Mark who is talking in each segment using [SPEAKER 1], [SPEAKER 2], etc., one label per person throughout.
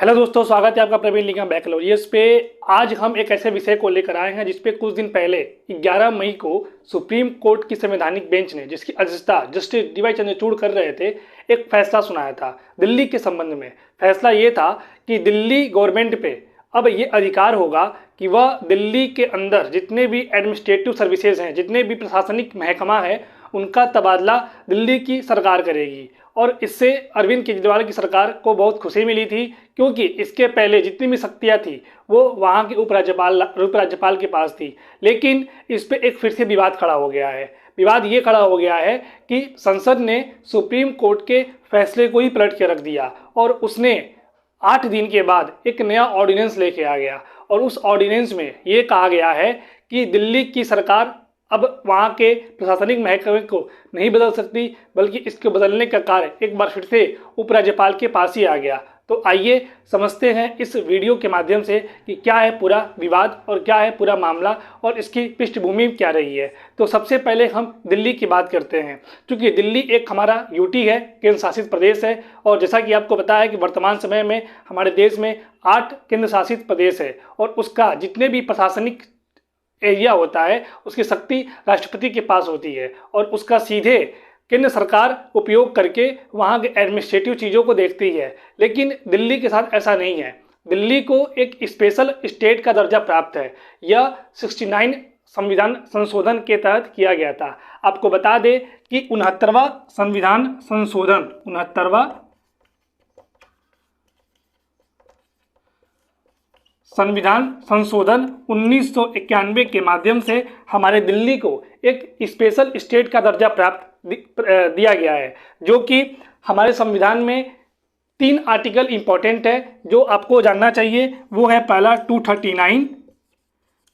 [SPEAKER 1] Hello दोस्तों, स्वागत है आपका प्रवीण लिंगा बैकलॉजियस पे। आज हम एक ऐसे विषय को लेकर आए हैं जिसपे कुछ दिन पहले 11 मई को सुप्रीम कोर्ट की संवैधानिक बेंच ने, जिसकी अध्यक्षता जस्टिस डी वाई चंद्रचूड़ कर रहे थे, एक फैसला सुनाया था दिल्ली के संबंध में। फैसला ये था कि दिल्ली गवर्नमेंट पे अब ये अधिकार होगा कि वह दिल्ली के अंदर जितने भी एडमिनिस्ट्रेटिव सर्विसेज हैं, जितने भी प्रशासनिक महकमा है, उनका तबादला दिल्ली की सरकार करेगी। और इससे अरविंद केजरीवाल की सरकार को बहुत खुशी मिली थी, क्योंकि इसके पहले जितनी भी शक्तियाँ थी वो वहाँ के उपराज्यपाल के पास थी। लेकिन इस पे एक फिर से विवाद खड़ा हो गया है। विवाद ये खड़ा हो गया है कि संसद ने सुप्रीम कोर्ट के फैसले को ही पलट के रख दिया और उसने 8 दिन के बाद एक नया ऑर्डिनेंस लेके आ गया। और उस ऑर्डिनेंस में ये कहा गया है कि दिल्ली की सरकार अब वहाँ के प्रशासनिक महकमे को नहीं बदल सकती, बल्कि इसके बदलने का कार्य एक बार फिर से उपराज्यपाल के पास ही आ गया। तो आइए समझते हैं इस वीडियो के माध्यम से कि क्या है पूरा विवाद और क्या है पूरा मामला और इसकी पृष्ठभूमि क्या रही है। तो सबसे पहले हम दिल्ली की बात करते हैं, क्योंकि दिल्ली एक हमारा यूटी है, केंद्र शासित प्रदेश है। और जैसा कि आपको पता है कि वर्तमान समय में हमारे देश में 8 केंद्र शासित प्रदेश है और उसका जितने भी प्रशासनिक एरिया होता है उसकी शक्ति राष्ट्रपति के पास होती है और उसका सीधे केंद्र सरकार उपयोग करके वहाँ के एडमिनिस्ट्रेटिव चीज़ों को देखती है। लेकिन दिल्ली के साथ ऐसा नहीं है। दिल्ली को एक स्पेशल स्टेट का दर्जा प्राप्त है। यह 69 संविधान संशोधन के तहत किया गया था। आपको बता दें कि 69वां संविधान संशोधन 69वां संविधान संशोधन 1991 के माध्यम से हमारे दिल्ली को एक स्पेशल स्टेट का दर्जा प्राप्त दिया गया है, जो कि हमारे संविधान में 3 आर्टिकल इंपॉर्टेंट है जो आपको जानना चाहिए। वो है पहला 239,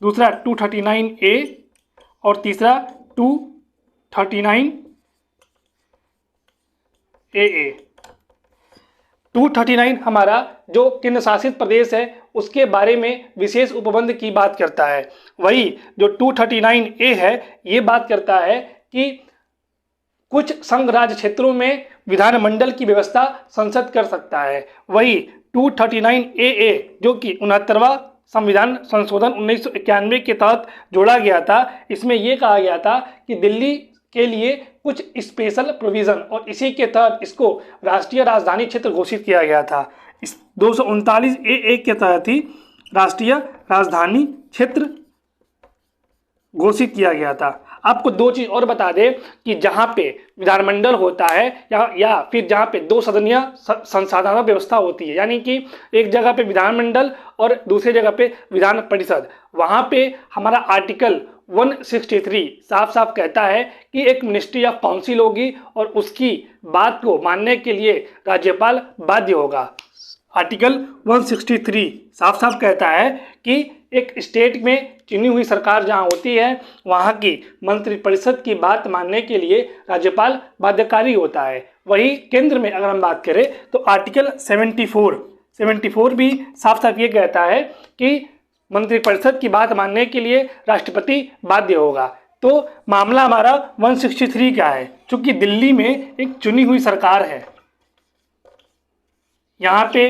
[SPEAKER 1] दूसरा 239A और तीसरा 239AA। 239 हमारा जो केंद्र शासित प्रदेश है उसके बारे में विशेष उपबंध की बात करता है। वही जो 239A है ये बात करता है कि कुछ संघ राज्य क्षेत्रों में विधानमंडल की व्यवस्था संसद कर सकता है। वही 239AA जो कि 69वां संविधान संशोधन 1991 के तहत जोड़ा गया था, इसमें यह कहा गया था कि दिल्ली के लिए कुछ स्पेशल प्रोविज़न और इसी के तहत इसको राष्ट्रीय राजधानी क्षेत्र घोषित किया गया था। इस 239AA के तहत ही राष्ट्रीय राजधानी क्षेत्र घोषित किया गया था। आपको 2 चीज़ और बता दें कि जहाँ पे विधानमंडल होता है या फिर जहाँ पे 2 सदनीय संसाधन व्यवस्था होती है, यानी कि एक जगह पे विधानमंडल और दूसरी जगह पे विधान परिषद, वहाँ पे हमारा आर्टिकल 163 साफ साफ कहता है कि एक मिनिस्ट्री ऑफ काउंसिल होगी और उसकी बात को मानने के लिए राज्यपाल बाध्य होगा। आर्टिकल 163 साफ साफ कहता है कि एक स्टेट में चुनी हुई सरकार जहां होती है वहां की मंत्रिपरिषद की बात मानने के लिए राज्यपाल बाध्यकारी होता है। वही केंद्र में अगर हम बात करें तो आर्टिकल 74 भी साफ साफ ये कहता है कि मंत्रिपरिषद की बात मानने के लिए राष्ट्रपति बाध्य होगा। तो मामला हमारा 163 का है, चूंकि दिल्ली में एक चुनी हुई सरकार है, यहाँ पे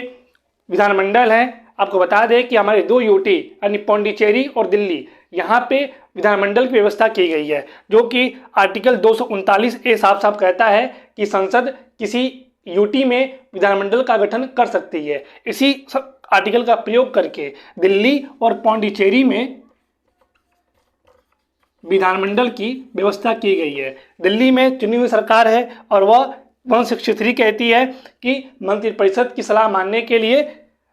[SPEAKER 1] विधानमंडल है। आपको बता दें कि हमारे 2 यूटी यानी पौंडीचेरी और दिल्ली, यहाँ पे विधानमंडल की व्यवस्था की गई है, जो कि आर्टिकल 239A साफ साफ कहता है कि संसद किसी यूटी में विधानमंडल का गठन कर सकती है। इसी आर्टिकल का प्रयोग करके दिल्ली और पौंडीचेरी में विधानमंडल की व्यवस्था की गई है। दिल्ली में चुनी हुई सरकार है और वह 163 कहती है कि मंत्रिपरिषद की सलाह मानने के लिए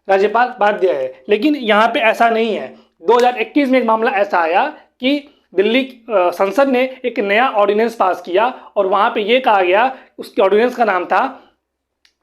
[SPEAKER 1] राज्यपाल बाध्य है। लेकिन यहाँ पे ऐसा नहीं है। 2021 में एक मामला ऐसा आया कि दिल्ली संसद ने एक नया ऑर्डिनेंस पास किया और वहाँ पे ये कहा गया, उसके ऑर्डिनेंस का नाम था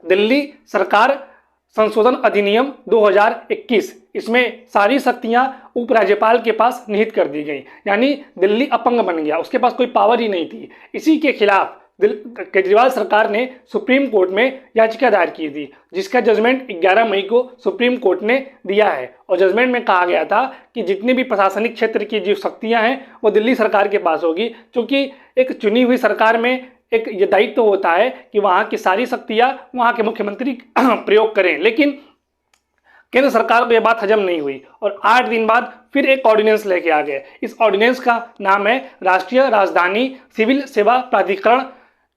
[SPEAKER 1] दिल्ली सरकार संशोधन अधिनियम 2021। इसमें सारी शक्तियां उपराज्यपाल के पास निहित कर दी गई, यानी दिल्ली अपंग बन गया, उसके पास कोई पावर ही नहीं थी। इसी के खिलाफ केजरीवाल सरकार ने सुप्रीम कोर्ट में याचिका दायर की थी, जिसका जजमेंट 11 मई को सुप्रीम कोर्ट ने दिया है। और जजमेंट में कहा गया था कि जितने भी प्रशासनिक क्षेत्र की जो शक्तियां हैं वो दिल्ली सरकार के पास होगी, क्योंकि एक चुनी हुई सरकार में एक ये दायित्व होता है कि वहाँ की सारी शक्तियाँ वहाँ के मुख्यमंत्री प्रयोग करें। लेकिन केंद्र सरकार को यह बात हजम नहीं हुई और 8 दिन बाद फिर एक ऑर्डिनेंस लेके आ गए। इस ऑर्डिनेंस का नाम है राष्ट्रीय राजधानी सिविल सेवा प्राधिकरण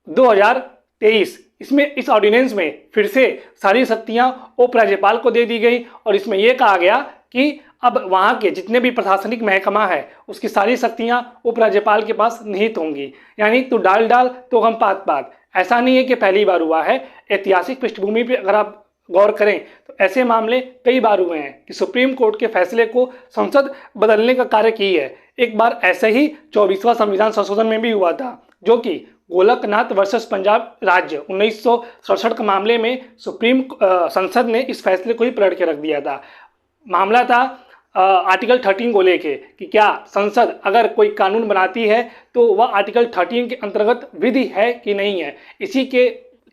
[SPEAKER 1] 2023। इसमें इस ऑर्डिनेंस में फिर से सारी शक्तियां उपराज्यपाल को दे दी गई और इसमें यह कहा गया कि अब वहाँ के जितने भी प्रशासनिक महकमा है उसकी सारी शक्तियां उपराज्यपाल के पास निहित होंगी। यानी तू डाल डाल तो हम पात पात। ऐसा नहीं है कि पहली बार हुआ है, ऐतिहासिक पृष्ठभूमि पे अगर आप गौर करें तो ऐसे मामले कई बार हुए हैं कि सुप्रीम कोर्ट के फैसले को संसद बदलने का कार्य की है। एक बार ऐसे ही 24वां संविधान संशोधन में भी हुआ था, जो कि गोलकनाथ वर्सेस पंजाब राज्य 1967 के मामले में संसद ने इस फैसले को ही पलट के रख दिया था। मामला था आर्टिकल 13 को लेके कि क्या संसद अगर कोई कानून बनाती है तो वह आर्टिकल 13 के अंतर्गत विधि है कि नहीं है। इसी के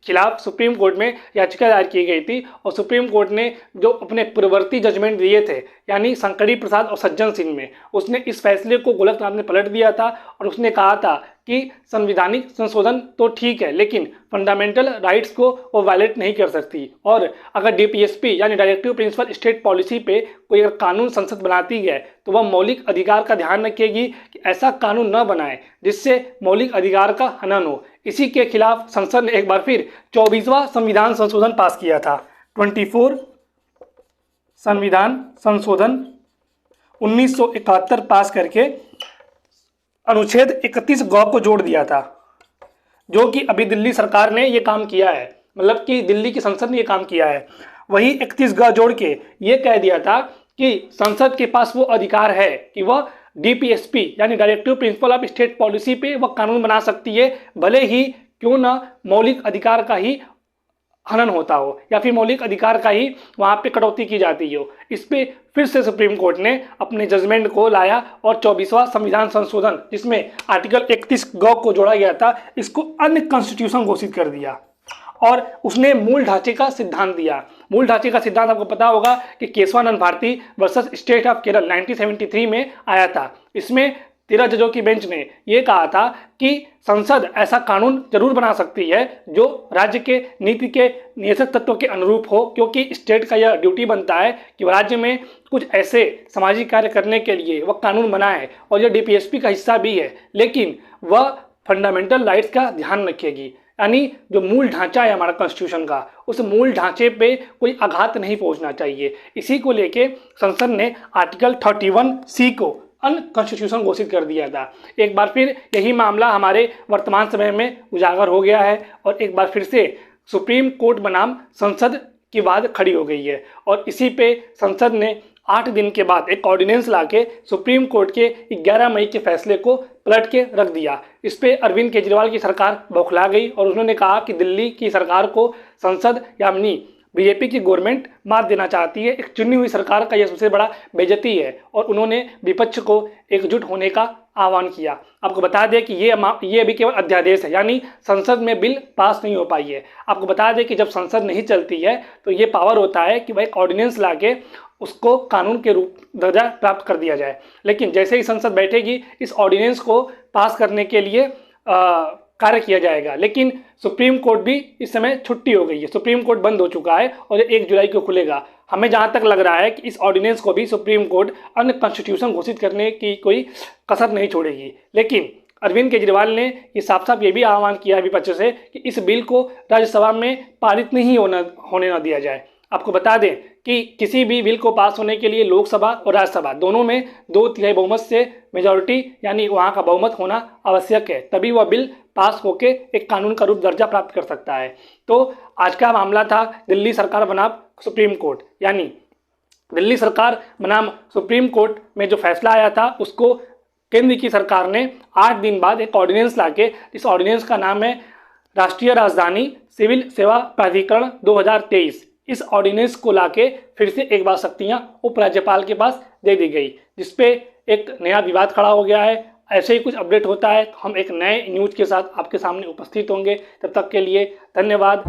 [SPEAKER 1] खिलाफ सुप्रीम कोर्ट में याचिका दायर की गई थी और सुप्रीम कोर्ट ने जो अपने पूर्ववर्ती जजमेंट दिए थे, यानी शंकरी प्रसाद और सज्जन सिंह में, उसने इस फैसले को गोलकनाथ ने पलट दिया था और उसने कहा था कि संवैधानिक संशोधन तो ठीक है लेकिन फंडामेंटल राइट्स को वो वायलेट नहीं कर सकती। और अगर डीपीएसपी यानी डायरेक्टिव प्रिंसिपल स्टेट पॉलिसी पे कोई अगर कानून संसद बनाती है तो वह मौलिक अधिकार का ध्यान रखेगी कि ऐसा कानून न बनाए जिससे मौलिक अधिकार का हनन हो। इसी के खिलाफ संसद ने एक बार फिर 24वां संविधान संशोधन पास किया था। 24 संविधान संशोधन 1971 पास करके अनुच्छेद 31 ग को जोड़ दिया था, जो कि अभी दिल्ली सरकार ने ये काम किया है, मतलब कि दिल्ली की संसद ने ये काम किया है। वही 31 ग जोड़ के ये कह दिया था कि संसद के पास वो अधिकार है कि वह डीपीएसपी यानी directive principle of state policy पे वह कानून बना सकती है, भले ही क्यों ना मौलिक अधिकार का ही हनन होता हो या फिर मौलिक अधिकार का ही वहाँ पे कटौती की जाती हो। इस पे फिर से सुप्रीम कोर्ट ने अपने जजमेंट को लाया और 24वां संविधान संशोधन, जिसमें आर्टिकल 31 ग को जोड़ा गया था, इसको अनकॉन्स्टिट्यूशनल घोषित कर दिया और उसने मूल ढांचे का सिद्धांत दिया। मूल ढांचे का सिद्धांत आपको पता होगा कि Keshavananda Bharati versus state of Kerala 1973 में आया था। इसमें 13 जजों की बेंच ने यह कहा था कि संसद ऐसा कानून जरूर बना सकती है जो राज्य के नीति के नियत तत्वों के अनुरूप हो, क्योंकि स्टेट का यह ड्यूटी बनता है कि राज्य में कुछ ऐसे सामाजिक कार्य करने के लिए वह कानून बनाए और यह डीपीएसपी का हिस्सा भी है, लेकिन वह फंडामेंटल राइट्स का ध्यान रखेगी। यानी जो मूल ढांचा है हमारा कॉन्स्टिट्यूशन का, उस मूल ढांचे पे कोई आघात नहीं पहुंचना चाहिए। इसी को लेके संसद ने आर्टिकल 31C को अनकॉन्स्टिट्यूशनल घोषित कर दिया था। एक बार फिर यही मामला हमारे वर्तमान समय में उजागर हो गया है और एक बार फिर से सुप्रीम कोर्ट बनाम संसद की बात खड़ी हो गई है और इसी पे संसद ने 8 दिन के बाद एक ऑर्डिनेंस लाके सुप्रीम कोर्ट के 11 मई के फैसले को पलट के रख दिया। इस पे अरविंद केजरीवाल की सरकार बौखला गई और उन्होंने कहा कि दिल्ली की सरकार को संसद यानी बीजेपी की गवर्नमेंट मात देना चाहती है, एक चुनी हुई सरकार का यह सबसे बड़ा बेइज्जती है और उन्होंने विपक्ष को एकजुट होने का आह्वान किया। आपको बता दें कि ये अभी केवल अध्यादेश है, यानी संसद में बिल पास नहीं हो पाई है। आपको बता दें कि जब संसद नहीं चलती है तो ये पावर होता है कि वह एक ऑर्डिनेंस लाके उसको कानून के रूप दर्जा प्राप्त कर दिया जाए, लेकिन जैसे ही संसद बैठेगी इस ऑर्डिनेंस को पास करने के लिए कार्य किया जाएगा। लेकिन सुप्रीम कोर्ट भी इस समय छुट्टी हो गई है, सुप्रीम कोर्ट बंद हो चुका है और 1 जुलाई को खुलेगा। हमें जहां तक लग रहा है कि इस ऑर्डिनेंस को भी सुप्रीम कोर्ट अनकॉन्स्टिट्यूशनल घोषित करने की कोई कसर नहीं छोड़ेगी। लेकिन अरविंद केजरीवाल ने ये साफ साफ ये भी आह्वान किया विपक्ष से कि इस बिल को राज्यसभा में पारित नहीं होने न दिया जाए। आपको बता दें कि किसी भी बिल को पास होने के लिए लोकसभा और राज्यसभा दोनों में 2/3 बहुमत से मेजॉरिटी यानी वहाँ का बहुमत होना आवश्यक है, तभी वह बिल पास होके एक कानून का रूप दर्जा प्राप्त कर सकता है। तो आज का मामला था दिल्ली सरकार बनाम सुप्रीम कोर्ट, यानी दिल्ली सरकार बनाम सुप्रीम कोर्ट में जो फैसला आया था उसको केंद्र की सरकार ने 8 दिन बाद एक ऑर्डिनेंस लाके, इस ऑर्डिनेंस का नाम है राष्ट्रीय राजधानी सिविल सेवा प्राधिकरण 2023। इस ऑर्डिनेंस को लाके फिर से एक बार शक्तियां उपराज्यपाल के पास दे दी गई, जिसपे एक नया विवाद खड़ा हो गया है। ऐसे ही कुछ अपडेट होता है तो हम एक नए न्यूज़ के साथ आपके सामने उपस्थित होंगे। तब तक के लिए धन्यवाद।